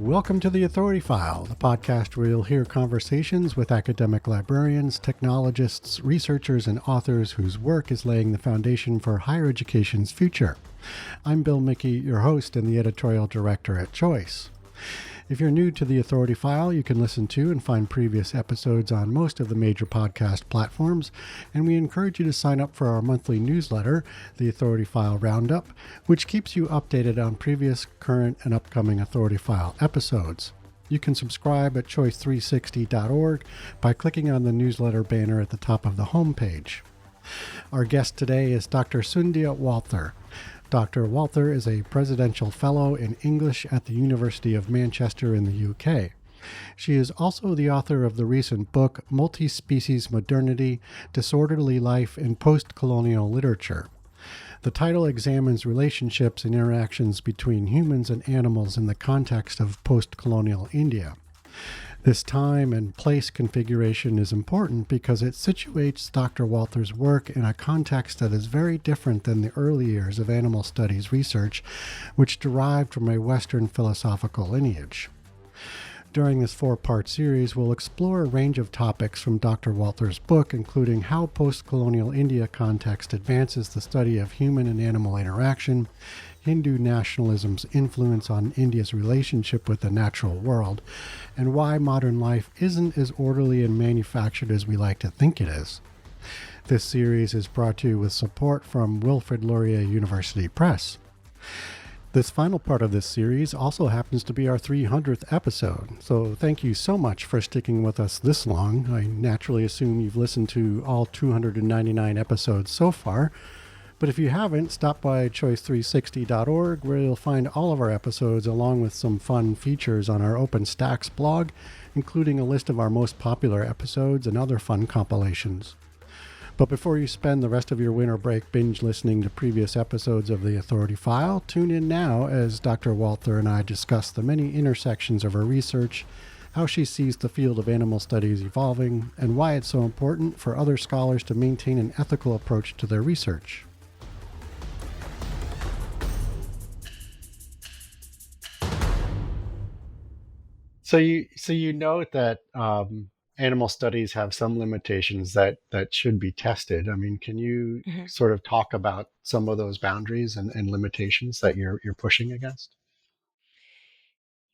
Welcome to the Authority File, the podcast where you'll hear conversations with academic librarians, technologists, researchers, and authors whose work is laying the foundation for higher education's future. I'm Bill Mickey, your host and the editorial director at Choice. If you're new to the Authority File, you can listen to and find previous episodes on most of the major podcast platforms, and we encourage you to sign up for our monthly newsletter, the Authority File Roundup, which keeps you updated on previous, current, and upcoming Authority File episodes. You can subscribe at choice360.org by clicking on the newsletter banner at the top of the homepage. Our guest today is Dr. Sundhya Walther. Dr. Walther is a Presidential Fellow in English at the University of Manchester in the UK. She is also the author of the recent book, Multispecies, Modernity, Disorderly Life in Postcolonial Literature. The title examines relationships and interactions between humans and animals in the context of post-colonial India. This time and place configuration is important because it situates Dr. Walther's work in a context that is very different than the early years of animal studies research, which derived from a Western philosophical lineage. During this four-part series, we'll explore a range of topics from Dr. Walther's book, including how post-colonial India context advances the study of human and animal interaction, Hindu nationalism's influence on India's relationship with the natural world, and why modern life isn't as orderly and manufactured as we like to think it is. This series is brought to you with support from Wilfrid Laurier University Press. This final part of this series also happens to be our 300th episode, so thank you so much for sticking with us this long. I naturally assume you've listened to all 299 episodes so far, but if you haven't, stop by choice360.org where you'll find all of our episodes along with some fun features on our OpenStax blog, including a list of our most popular episodes and other fun compilations. But before you spend the rest of your winter break binge listening to previous episodes of the Authority File, tune in now as Dr. Walther and I discuss the many intersections of her research, how she sees the field of animal studies evolving, and why it's so important for other scholars to maintain an ethical approach to their research. So you note that animal studies have some limitations that should be tested. I mean, can you sort of talk about some of those boundaries and limitations that you're pushing against?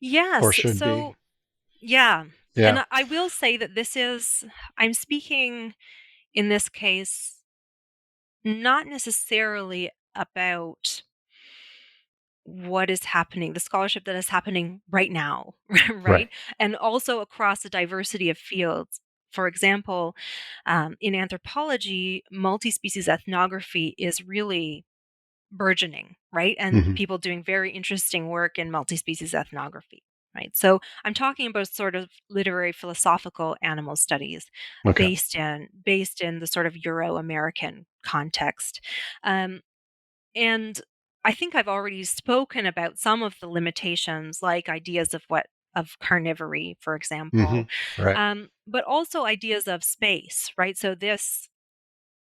Or Yes. should be? So, yeah. Yeah. And I will say that I'm speaking in this case, not necessarily about what is happening, the scholarship that is happening right now, Right. right? And also across a diversity of fields. For example, in anthropology, multi-species ethnography is really burgeoning, right? And Hmm. people doing very interesting work in multi-species ethnography, right? So I'm talking about sort of literary philosophical animal studies Okay. based in the sort of Euro-American context. Um, and I think I've already spoken about some of the limitations, like ideas of carnivory, for Hmm. example, Right. but also ideas of space, right? So this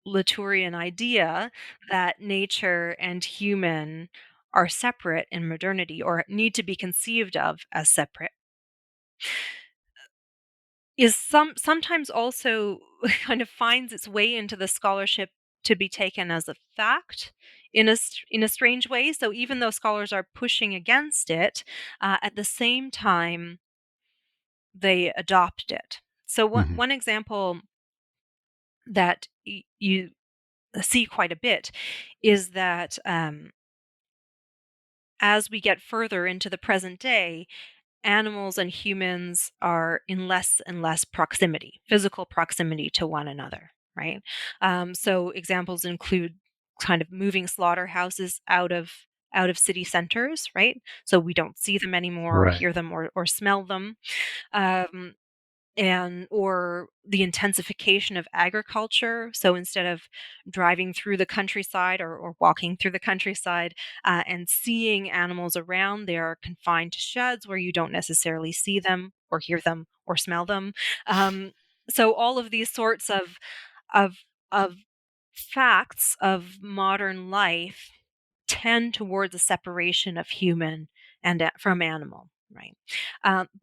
Latourian idea that nature and human are separate in modernity or need to be conceived of as separate is sometimes also kind of finds its way into the scholarship to be taken as a fact in a strange way. So even though scholars are pushing against it, at the same time they adopt it. So Hmm. one example that you see quite a bit is that as we get further into the present day, animals and humans are in less and less proximity, physical proximity to one another, right? So examples include kind of moving slaughterhouses out of city centers, right? So we don't see them anymore, or Right. hear them, or smell them. Um, and or the intensification of agriculture. So instead of driving through the countryside or walking through the countryside and seeing animals around, they are confined to sheds where you don't necessarily see them or hear them or smell them. Um, so all of these sorts of of facts of modern life tend towards a separation of human and from animal. right?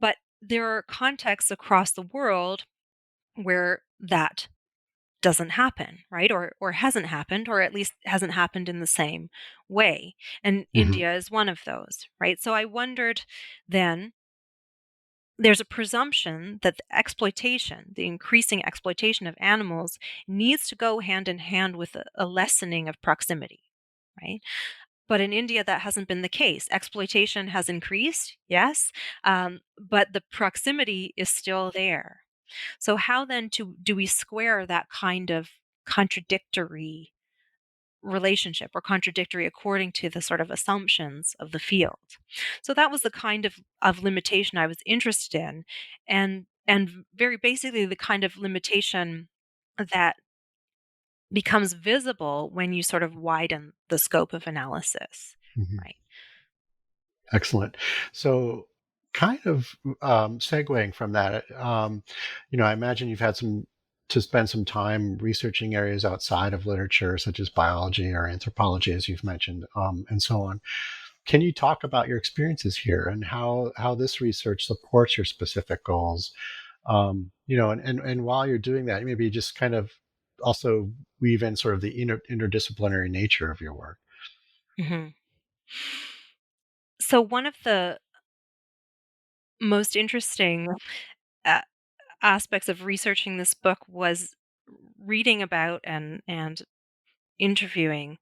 But there are contexts across the world where that doesn't happen, right? Or hasn't happened, or at least hasn't happened in the same way. And Hmm. India is one of those, right? So I wondered then, there's a presumption that the increasing exploitation of animals needs to go hand in hand with a lessening of proximity, right? But in India, that hasn't been the case. Exploitation has increased, yes, but the proximity is still there. So how then do we square that kind of contradictory relationship, or contradictory according to the sort of assumptions of the field? So that was the kind of limitation I was interested in, and very basically the kind of limitation that becomes visible when you sort of widen the scope of analysis, Hmm. right? Excellent. So, kind of segueing from that, I imagine you've had some to spend some time researching areas outside of literature, such as biology or anthropology, as you've mentioned, and so on. Can you talk about your experiences here and how this research supports your specific goals? And while you're doing that, maybe just kind of also weave in sort of the interdisciplinary nature of your work. Hmm. So one of the most interesting uh, aspects of researching this book was reading about and interviewing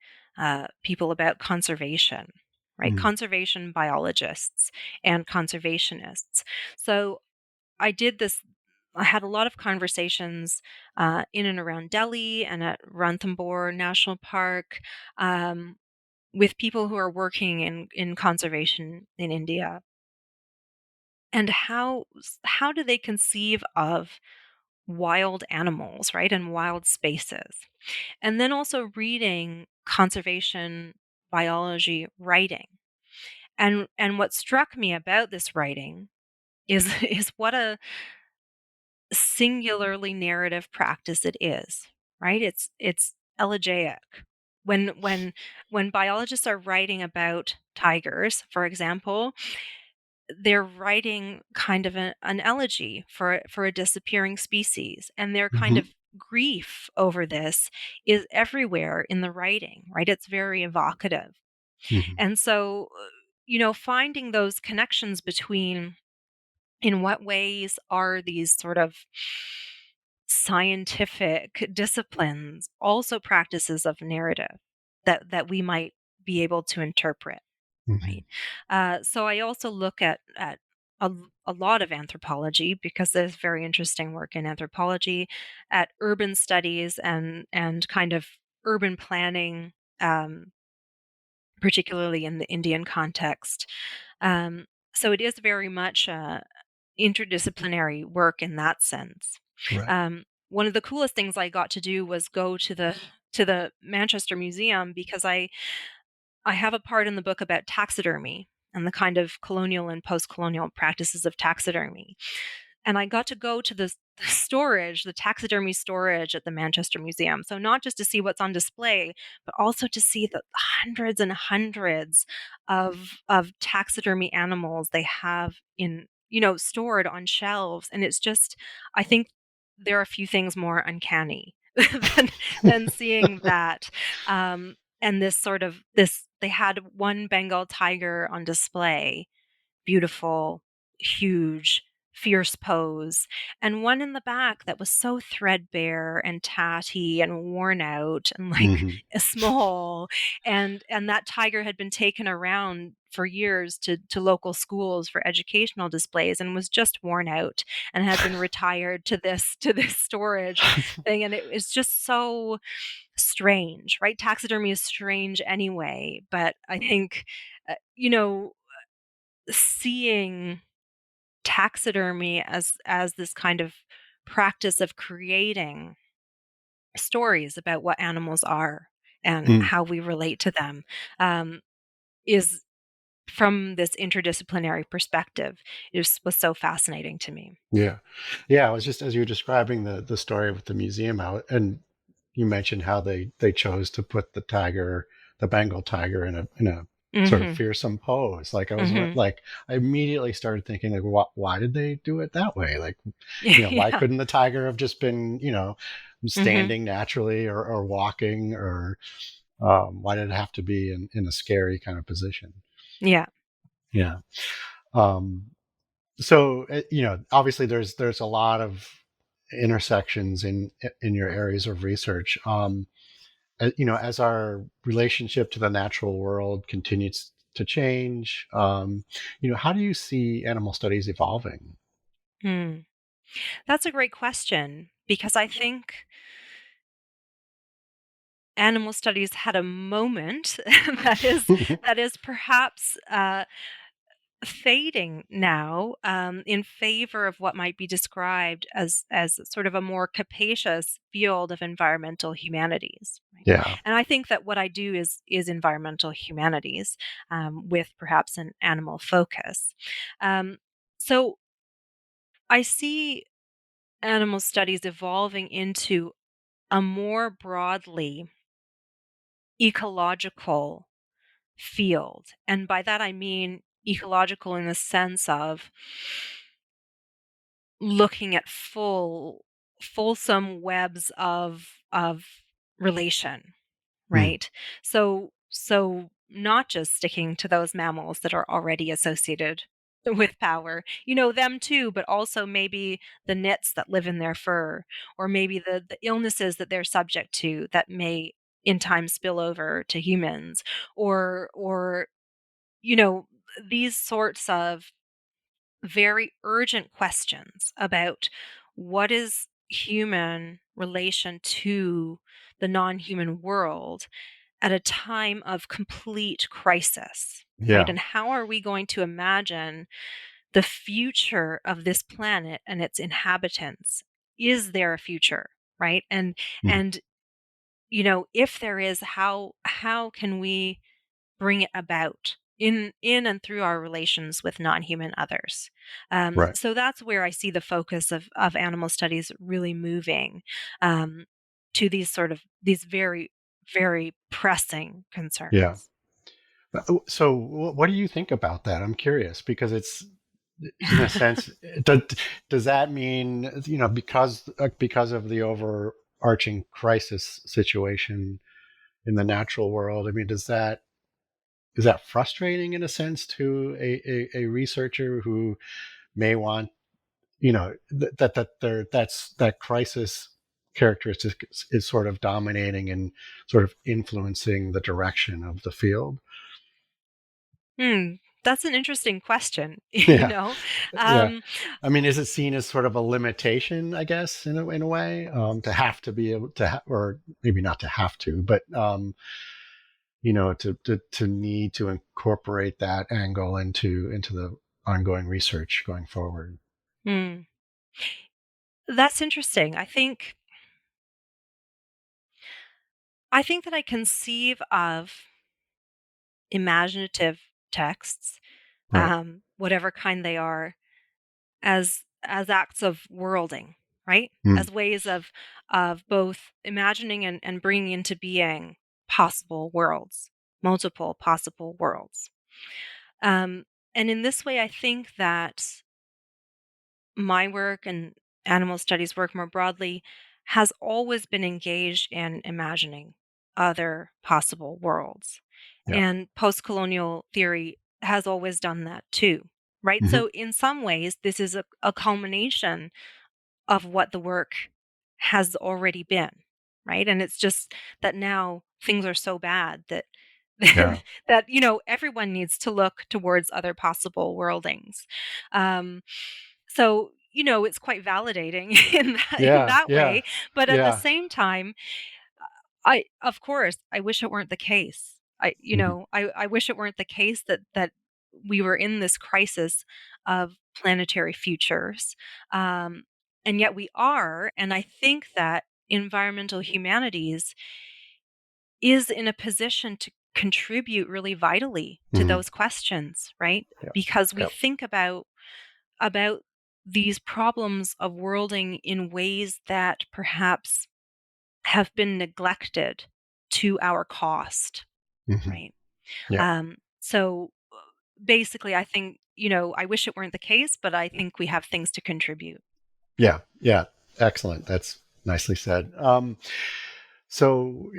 people about conservation, right? Mm, Conservation biologists and conservationists. So I did this. I had a lot of conversations in and around Delhi and at Ranthambore National Park, um, with people who are working in conservation in India. And how do they conceive of wild animals, right, and wild spaces? And then also reading conservation biology writing. And what struck me about this writing is is what a singularly narrative practice it is, right? It's elegiac. When biologists are writing about tigers, for example, they're writing kind of an elegy for a disappearing species, and their kind mhm, of grief over this is everywhere in the writing, right? It's very evocative. mhm, And so, finding those connections between, in what ways are these sort of scientific disciplines also practices of narrative that we might be able to interpret, mhm. right? So I also look at a, a lot of anthropology, because there's very interesting work in anthropology, at urban studies and kind of urban planning, um, particularly in the Indian context. Um, so it is very much interdisciplinary work in that sense. Right. One of the coolest things I got to do was go to the Manchester Museum, because I have a part in the book about taxidermy and the kind of colonial and post-colonial practices of taxidermy. And I got to go to the storage, the taxidermy storage at the Manchester Museum. So not just to see what's on display, but also to see the hundreds and hundreds of taxidermy animals they have stored on shelves. And it's just, I think there are a few things more uncanny than seeing that. And this sort of this they had one Bengal tiger on display, beautiful, huge, fierce pose, and one in the back that was so threadbare and tatty and worn out and like Mhm. small, and that tiger had been taken around for years to local schools for educational displays and was just worn out and had been retired to this storage thing, and it was just so strange, right? Taxidermy is strange anyway, but I think seeing taxidermy as this kind of practice of creating stories about what animals are and Mm, how we relate to them, um, is, from this interdisciplinary perspective, was so fascinating to me. yeah. Yeah, I was just as you were describing the story with the museum out, and you mentioned how they chose to put the Bengal tiger in a sort of Mhm. fearsome pose. Like Mhm. like I immediately started thinking like, why did they do it that way? Like, why Yeah. couldn't the tiger have just been, Mhm. standing naturally, or walking, or why did it have to be in a scary kind of position? Yeah. Yeah. Um, so obviously there's a lot of intersections in your areas of research. As our relationship to the natural world continues to change, how do you see animal studies evolving? Hmm. That's a great question because I think animal studies had a moment that is perhaps fading now, in favor of what might be described as sort of a more capacious field of environmental humanities. Right? Yeah. And I think that what I do is environmental humanities, with perhaps an animal focus. Um, so I see animal studies evolving into a more broadly ecological field. And by that I mean ecological in the sense of looking at fulsome webs of relation, Mm. right? So not just sticking to those mammals that are already associated with power. Them too, but also maybe the nits that live in their fur, or maybe the illnesses that they're subject to that may in time spill over to humans, or you know, these sorts of very urgent questions about what is human relation to the non-human world at a time of complete crisis, right? Yeah. And how are we going to imagine the future of this planet and its inhabitants? Is there a future, right? Mm. And if there is, how can we bring it about in and through our relations with non-human others. Right. So that's where I see the focus of animal studies really moving, um, to these very very pressing Yeah. concerns. So what do you think about that? I'm curious because it's, in a sense, does that mean, because of the overarching crisis situation in the natural world? I mean, is that frustrating in a sense to a researcher who may want, that crisis characteristic is sort of dominating and sort of influencing the direction of the field? Hmm, that's an interesting question. Yeah. Yeah. Um, I mean, is it seen as sort of a limitation, I guess, in a way, to have to be able to, or maybe not to have to, but to need to incorporate that angle into the ongoing research going forward? hmm, that's interesting. I think that I conceive of imaginative texts, Right. whatever kind they are, as acts of worlding, right? Mm. As ways of both imagining and bringing into being possible worlds, multiple possible worlds. Um, and in this way, I think that my work and animal studies work more broadly has always been engaged in imagining other possible worlds. Yeah. And postcolonial theory has always done that too, right? Hmm. So, in some ways, this is a culmination of what the work has already been, right? And it's just that now things are so bad that Yeah. that everyone needs to look towards other possible worldings. Um, so it's quite validating in Yeah. that Yeah. way, but at the Yeah. same time, I of course, I wish it weren't the case. Hmm. I wish it weren't the case that we were in this crisis of planetary futures. Um, and yet we are, and I think that environmental humanities is in a position to contribute really vitally to Hmm. those questions, right? Yeah. Because we Yeah. think about these problems of worlding in ways that perhaps have been neglected to our cost, Hmm. right? Yeah. So basically, I think, I wish it weren't the case, but I think we have things to contribute. Yeah, yeah, excellent. That's nicely said. So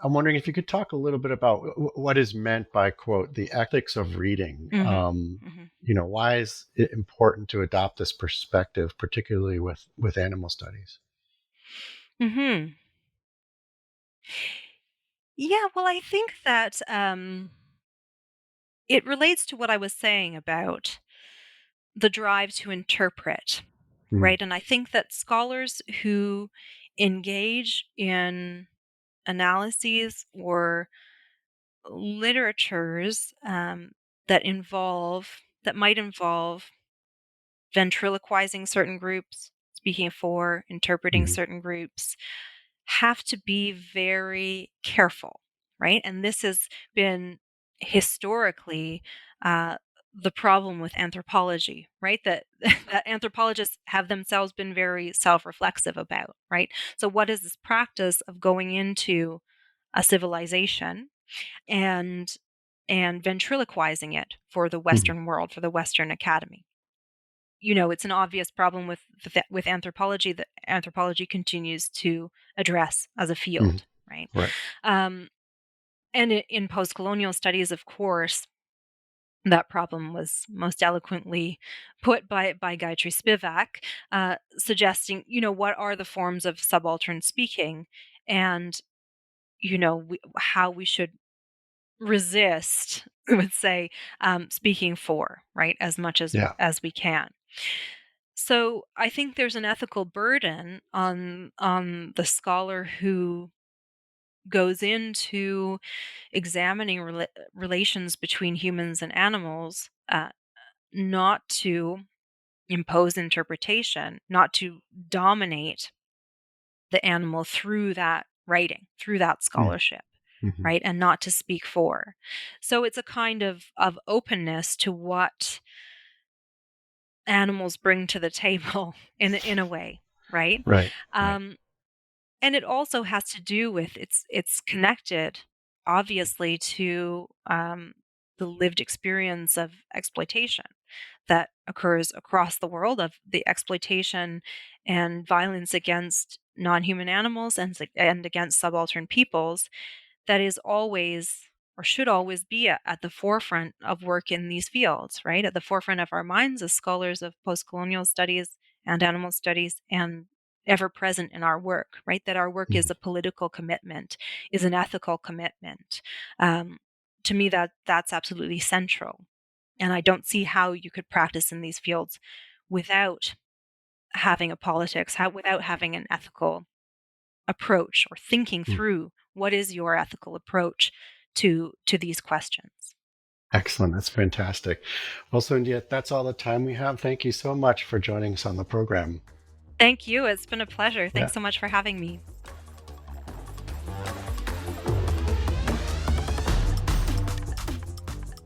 I'm wondering if you could talk a little bit about what is meant by, quote, the ethics of reading. Hmm. Hmm. Why is it important to adopt this perspective, particularly with animal studies? Hmm. Yeah, well, I think that it relates to what I was saying about the drive to interpret, Mm, right? And I think that scholars who engage in analyses or literatures that might involve ventriloquizing certain groups, speaking for, interpreting mhm, certain groups, have to be very careful, right? And this has been historically uh, the problem with anthropology, right? That that anthropologists have themselves been very self-reflexive about, right? So, what is this practice of going into a civilization and ventriloquizing it for the mhm, Western world, for the Western Academy? It's an obvious problem with anthropology that anthropology continues to address as a mhm. field, right? Right. Um, and in post-colonial studies, of course, that problem was most eloquently put by Gayatri Spivak, suggesting, what are the forms of subaltern speaking, and how we should resist, I would say, speaking for, right, as much Yeah. as we can. So I think there's an ethical burden on the scholar who goes into examining relations between humans and animals, not to impose interpretation, not to dominate the animal through that writing, through that Mm, scholarship, mhm, right, and not to speak for. So it's a kind of openness to what animals bring to the table in a way, right? right. Right. Um, And it also has to do with it's connected, obviously, to the lived experience of exploitation that occurs across the world, of the exploitation and violence against non-human animals and against subaltern peoples, that is always or should always be at the forefront of work in these fields, right? At the forefront of our minds as scholars of postcolonial studies and animal studies, and ever present in our work, right? That our work is Mhm, a political commitment, is an ethical commitment. Um, to me, that's absolutely central. And I don't see how you could practice in these fields without having a politics, without having an ethical approach, or thinking mm. through what is your ethical approach to these questions. Excellent. That's fantastic. Well, so India, that's all the time we have. Thank you so much for joining us on the program. Thank you. It's been a pleasure. Yeah. Thanks so much for having me.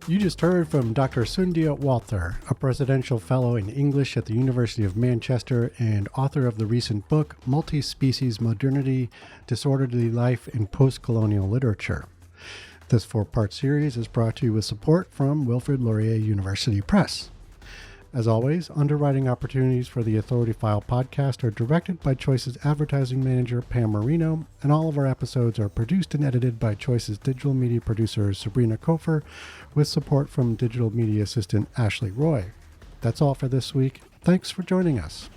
You just heard from Dr. Sundhya Walther, a presidential fellow in English at the University of Manchester and author of the recent book, Multispecies, Modernity, Disorderly Life in Postcolonial Literature. This 4-part series is brought to you with support from Wilfrid Laurier University Press. As always, underwriting opportunities for the Authority File podcast are directed by Choice's advertising manager, Pam Marino, and all of our episodes are produced and edited by Choice's digital media producer, Sabrina Kofer, with support from digital media assistant Ashley Roy. That's all for this week. Thanks for joining us.